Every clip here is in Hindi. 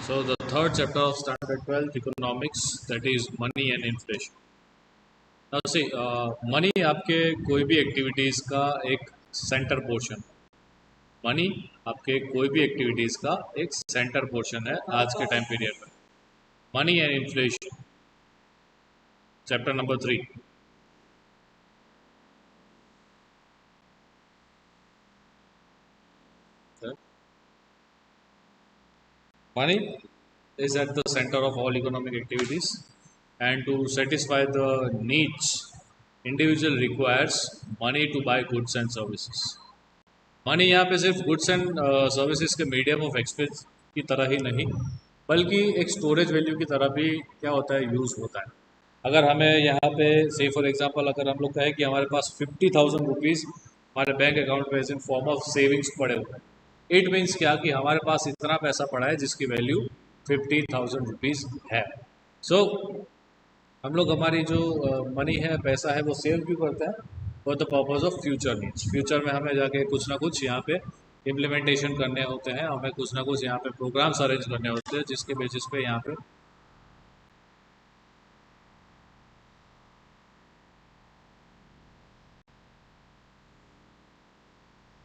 So the third chapter of Standard 12th Economics, that is money and inflation. Now see, money आपके कोई भी एक्टिविटीज़ का एक सेंटर पोर्शन, मनी आपके कोई भी एक्टिविटीज़ का एक सेंटर पोर्शन है आज के टाइम पीरियड में. Money and inflation, chapter number 3. Money is at the center of all economic activities, and to satisfy the needs, individual requires money to buy goods and services. Money यहाँ पे सिर्फ गुड्स एंड सर्विसेज के मीडियम ऑफ एक्सपेंस की तरह ही नहीं, बल्कि एक स्टोरेज वैल्यू की तरह भी क्या होता है, यूज़ होता है. अगर हमें यहाँ पे से फॉर एग्जांपल अगर हम लोग कहें कि हमारे पास 50,000 रुपीज़ हमारे बैंक अकाउंट में इन फॉर्म ऑफ सेविंग्स पड़े हुए हैं, इट मीन्स क्या कि हमारे पास इतना पैसा पड़ा है जिसकी वैल्यू 50,000 रुपीज़ है. सो हम लोग हमारी जो मनी है, पैसा है, वो सेव क्यों करते हैं? For the purpose of future needs. Future में हमें जाके कुछ ना कुछ यहाँ पे इम्प्लीमेंटेशन करने होते हैं, हमें कुछ ना कुछ यहाँ पे प्रोग्राम्स अरेंज करने होते हैं, जिसके बेसिस पे यहाँ पे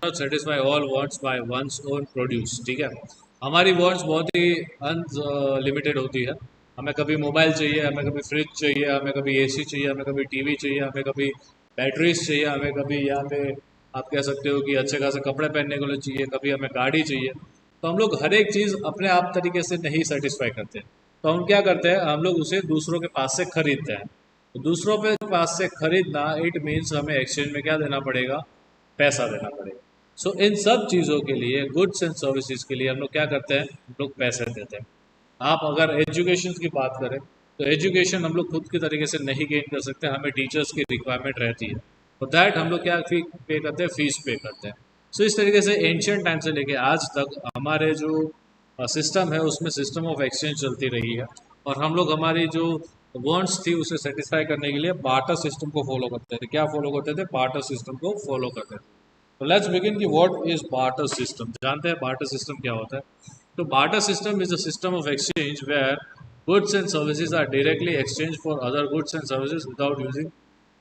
satisfy all wants by one's own produce. ठीक है, हमारी वांट्स बहुत ही अनलिमिटेड होती है. हमें कभी मोबाइल चाहिए, हमें कभी फ्रिज चाहिए, हमें कभी एसी चाहिए, हमें कभी टीवी चाहिए, हमें कभी बैटरीज चाहिए, हमें कभी यहाँ पे आप कह सकते हो कि अच्छे खासे कपड़े पहनने के लिए चाहिए, कभी हमें गाड़ी चाहिए. तो हम लोग हर एक चीज़ अपने आप तरीके से नहीं सेटिस्फाई करते. तो हम क्या करते हैं, हम लोग उसे दूसरों के पास से खरीदते हैं. तो दूसरों के पास से खरीदना, इट मीन्स हमें एक्सचेंज में क्या देना पड़ेगा? पैसा देना पड़ेगा. सो इन सब चीज़ों के लिए, गुड्स एंड सर्विसेज के लिए हम लोग क्या करते हैं? हम लोग पैसे देते हैं. आप अगर एजुकेशन की बात करें तो एजुकेशन हम लोग खुद के तरीके से नहीं गेन कर सकते, हमें टीचर्स की रिक्वायरमेंट रहती है. तो दैट हम लोग क्या पे करते हैं? फीस पे करते हैं. सो इस तरीके से एंशियंट टाइम से लेके आज तक हमारे जो सिस्टम है उसमें सिस्टम ऑफ एक्सचेंज चलती रही है, और हम लोग हमारी जो वांट्स थी उसे सेटिस्फाई करने के लिए बार्टर सिस्टम को फॉलो करते थे. क्या फॉलो करते थे? बार्टर सिस्टम को फॉलो करते थे. तो लेट्स बिगिन कि व्हाट इज बार्टर सिस्टम. जानते हैं बार्टर सिस्टम क्या होता है? तो barter system is a system of exchange where goods and services are directly exchanged for other goods and services without using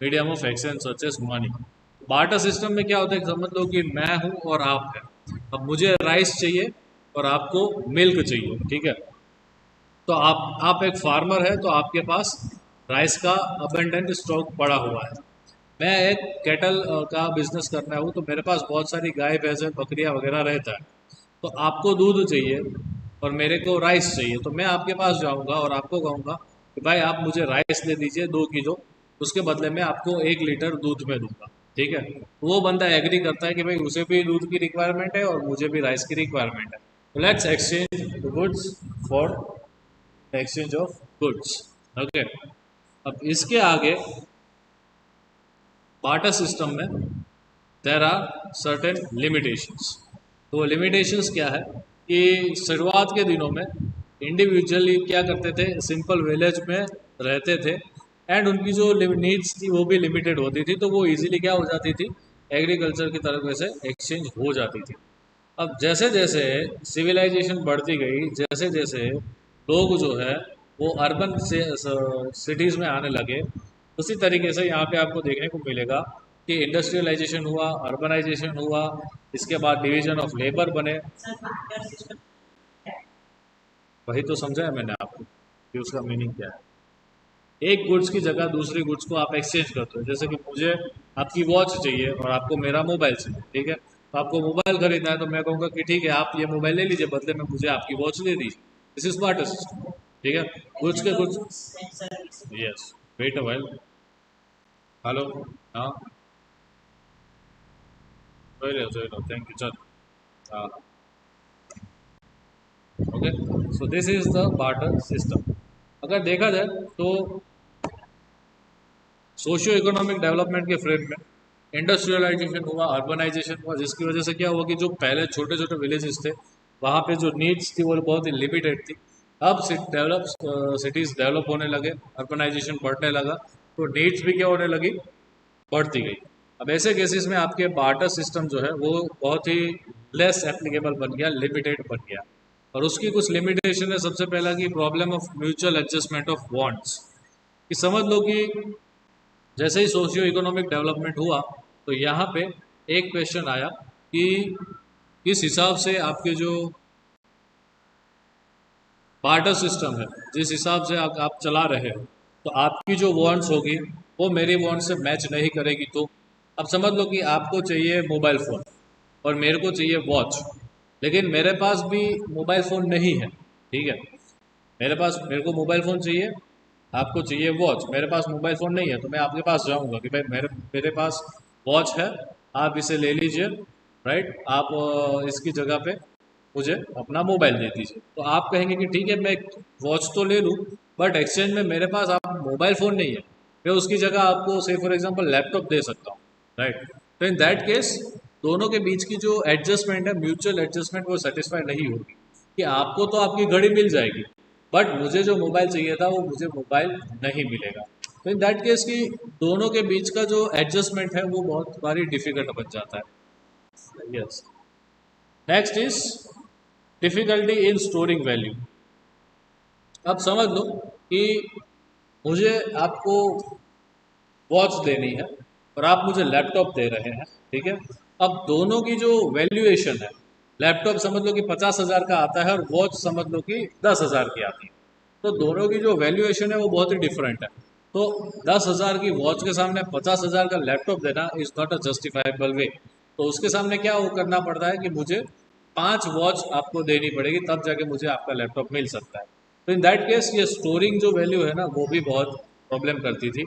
medium of exchange such as money. Barter system में क्या होता है? समझ लो कि मैं हूँ और आप हैं. अब मुझे राइस चाहिए और आपको मिल्क चाहिए. ठीक है, तो आप एक फार्मर है, तो आपके पास राइस का अबेंडेंट स्टॉक पड़ा हुआ है. मैं एक कैटल का बिजनेस करना हूँ, तो मेरे पास बहुत सारी गाय भैंसें बकरियाँ वगैरह रहता है. तो आपको दूध चाहिए और मेरे को राइस चाहिए, तो मैं आपके पास जाऊंगा और आपको कहूँगा कि भाई आप मुझे राइस दे दीजिए 2 किलो, उसके बदले में आपको 1 लीटर दूध में दूंगा. ठीक है, तो वो बंदा एग्री करता है कि भाई उसे भी दूध की रिक्वायरमेंट है और मुझे भी राइस की रिक्वायरमेंट है. तो let's exchange goods for exchange of goods. Okay, अब इसके आगे बार्टर सिस्टम में देर आर सर्टेन लिमिटेशंस. तो लिमिटेशंस क्या है कि शुरुआत के दिनों में इंडिविजुअली क्या करते थे? सिंपल विलेज में रहते थे, एंड उनकी जो नीड्स थी वो भी लिमिटेड होती थी, तो वो इजीली क्या हो जाती थी? एग्रीकल्चर की तरफ से एक्सचेंज हो जाती थी. अब जैसे जैसे सिविलाइजेशन बढ़ती गई, जैसे जैसे लोग जो है वो अर्बन से सिटीज़ में आने लगे, उसी तरीके से यहाँ पे आपको देखने को मिलेगा कि इंडस्ट्रियलाइजेशन हुआ, अर्बनाइजेशन हुआ, इसके बाद डिवीजन ऑफ लेबर बने. वही तो समझाया मैंने आपको कि उसका मीनिंग क्या है. एक गुड्स की जगह दूसरी गुड्स को आप एक्सचेंज करते हो. जैसे कि मुझे आपकी वॉच चाहिए और आपको मेरा मोबाइल चाहिए. ठीक है, तो आपको मोबाइल खरीदना है, तो मैं कहूँगा कि ठीक है आप ये मोबाइल ले लीजिए, बदले में मुझे आपकी वॉच दे दीजिए. This is barter system. ठीक है, गुड्स के goods. Yes, wait a while. Hello, हाँ, જોઈ લો. Thank you. ચલ, हाँ, okay. So this is the barter system. अगर देखा जाए तो सोशियो इकोनॉमिक डेवलपमेंट के फ्रेम में इंडस्ट्रियलाइजेशन हुआ, अर्बनाइजेशन हुआ, जिसकी वजह से क्या हुआ कि जो पहले छोटे छोटे विलेजेस थे वहाँ पे जो नीड्स थी वो बहुत ही लिमिटेड थी. अब सिटीज़ डेवलप होने लगे, अर्बनाइजेशन बढ़ने लगा, तो नीड्स भी क्या होने लगी? बढ़ती गई. अब ऐसे केसेस में आपके बार्टर सिस्टम जो है वो बहुत ही लेस एप्लीकेबल बन गया, लिमिटेड बन गया. और उसकी कुछ लिमिटेशन है। सबसे पहला कि problem of mutual adjustment of wants, कि समझ लो कि जैसे ही सोशियो इकोनॉमिक डेवलपमेंट हुआ तो यहाँ पे एक क्वेश्चन आया कि किस हिसाब से आपके जो बार्टर सिस्टम है, जिस हिसाब से आप चला रहे हो, तो आपकी जो वांट्स होगी वो मेरी वांट से मैच नहीं करेगी। तो अब समझ लो कि आपको चाहिए मोबाइल फ़ोन और मेरे को चाहिए वॉच, लेकिन मेरे पास भी मोबाइल फ़ोन नहीं है, ठीक है। मेरे को मोबाइल फ़ोन चाहिए, आपको चाहिए वॉच, मेरे पास मोबाइल फ़ोन नहीं है, तो मैं आपके पास जाऊंगा कि भाई मेरे पास वॉच है, आप इसे ले लीजिए, राइट। आप इसकी जगह पे मुझे अपना मोबाइल दे दीजिए। तो आप कहेंगे कि ठीक है मैं वॉच तो ले लूँ, बट एक्सचेंज में मेरे पास आप मोबाइल फ़ोन नहीं है, मैं उसकी जगह आपको से फॉर एग्जांपल लैपटॉप दे सकता हूँ, राइट। तो इन दैट केस दोनों के बीच की जो एडजस्टमेंट है, म्यूचुअल एडजस्टमेंट, वो सेटिस्फाई नहीं होगी कि आपको तो आपकी घड़ी मिल जाएगी, बट मुझे जो मोबाइल चाहिए था वो मुझे मोबाइल नहीं मिलेगा। तो इन दैट केस की दोनों के बीच का जो एडजस्टमेंट है वो बहुत बारी डिफिकल्ट बन जाता है। Yes, next is difficulty in storing value. अब समझ लो कि मुझे आपको वॉच देनी है और आप मुझे लैपटॉप दे रहे हैं, ठीक है। अब दोनों की जो वैल्यूएशन है, लैपटॉप समझ लो कि 50,000 का आता है और वॉच समझ लो कि 10,000 की आती है, तो दोनों की जो वैल्यूएशन है वो बहुत ही डिफरेंट है। तो 10,000 की वॉच के सामने 50,000 का लैपटॉप देना इज नॉट अ जस्टिफाइबल वे। तो उसके सामने क्या वो करना पड़ता है कि मुझे 5 वॉच आपको देनी पड़ेगी, तब जाके मुझे आपका लैपटॉप मिल सकता है। तो इन दैट केस ये स्टोरिंग जो वैल्यू है ना वो भी बहुत प्रॉब्लम करती थी।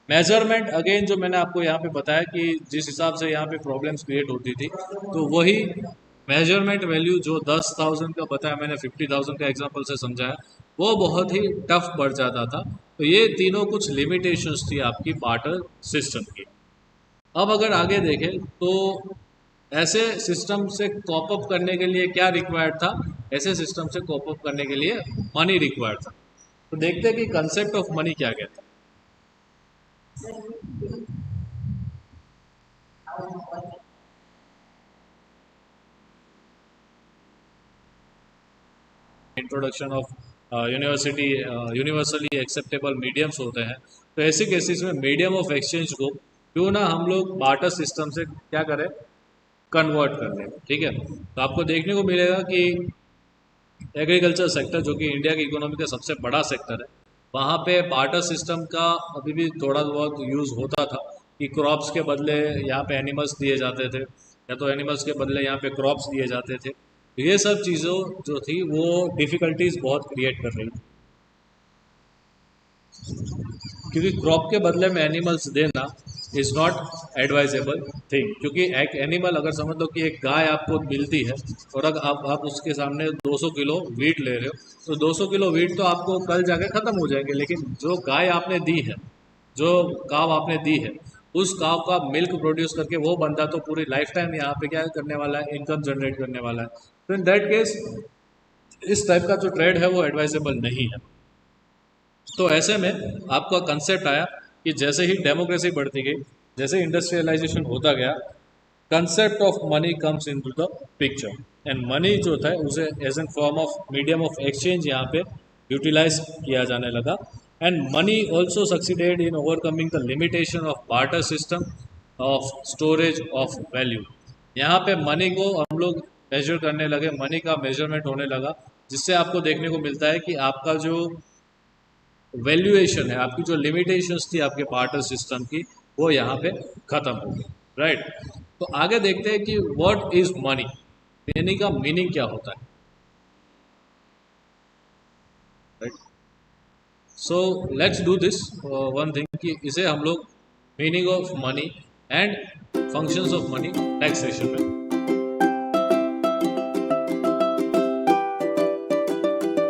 मेजरमेंट अगेन जो मैंने आपको यहाँ पे बताया कि जिस हिसाब से यहाँ पे प्रॉब्लम्स क्रिएट होती थी, तो वही मेजरमेंट वैल्यू जो 10,000 का बताया मैंने, 50,000 का एग्जांपल से समझाया, वो बहुत ही टफ पड़ जाता था। तो ये तीनों कुछ लिमिटेशंस थी आपकी बार्टर सिस्टम की। अब अगर आगे देखें तो ऐसे सिस्टम से कॉप अप करने के लिए क्या रिक्वायर्ड था, ऐसे सिस्टम से कॉप अप करने के लिए मनी रिक्वायर्ड था। तो देखते हैं कि कंसेप्ट ऑफ मनी क्या कहता है। Introduction of universally acceptable mediums होते हैं, तो ऐसे केसेस में मीडियम ऑफ एक्सचेंज को क्यों ना हम लोग बार्टर सिस्टम से क्या करें, कन्वर्ट कर लें, ठीक है। तो आपको देखने को मिलेगा कि एग्रीकल्चर सेक्टर जो कि इंडिया की इकोनॉमी का सबसे बड़ा सेक्टर है, वहाँ पे बार्टर सिस्टम का अभी भी थोड़ा बहुत यूज़ होता था कि क्रॉप्स के बदले यहाँ पे एनिमल्स दिए जाते थे, या तो एनिमल्स के बदले यहाँ पे क्रॉप्स दिए जाते थे। तो ये सब चीज़ों जो थी वो डिफ़िकल्टीज बहुत क्रिएट कर रही थी, क्योंकि क्रॉप के बदले में एनिमल्स देना इज़ नॉट एडवाइजेबल थिंग। क्योंकि एक एनिमल, अगर समझ लो कि एक गाय आपको मिलती है और अगर आप उसके सामने 200 किलो वीट ले रहे हो, तो 200 किलो वीट तो आपको कल जाके ख़त्म हो जाएंगे, लेकिन जो गाय आपने दी है, जो काव आपने दी है, उस काव का मिल्क प्रोड्यूस करके वो बंदा तो पूरी लाइफ टाइम यहाँ पे क्या करने वाला है, इनकम जनरेट करने वाला है। तो इन दैट केस इस टाइप का जो ट्रेड है वो एडवाइजेबल नहीं है। तो ऐसे में आपका कंसेप्ट आया कि जैसे ही डेमोक्रेसी बढ़ती गई, जैसे इंडस्ट्रियलाइजेशन होता गया, concept of money comes into the picture. And money जो था उसे as an form of medium of exchange यहाँ पे यूटिलाइज किया जाने लगा। And money also succeeded in overcoming the limitation of barter system of storage of value. यहाँ पे मनी को हम लोग मेजर करने लगे, मनी का मेजरमेंट होने लगा, जिससे आपको देखने को मिलता है कि आपका जो वैल्यूएशन है, आपकी जो लिमिटेशंस थी आपके बार्टर सिस्टम की, वो यहाँ पे खत्म हो गई, राइट। तो आगे देखते हैं कि व्हाट इज मनी, मनी का मीनिंग क्या होता है, right. So let's do this one thing कि इसे हम लोग meaning of money and functions of money next session में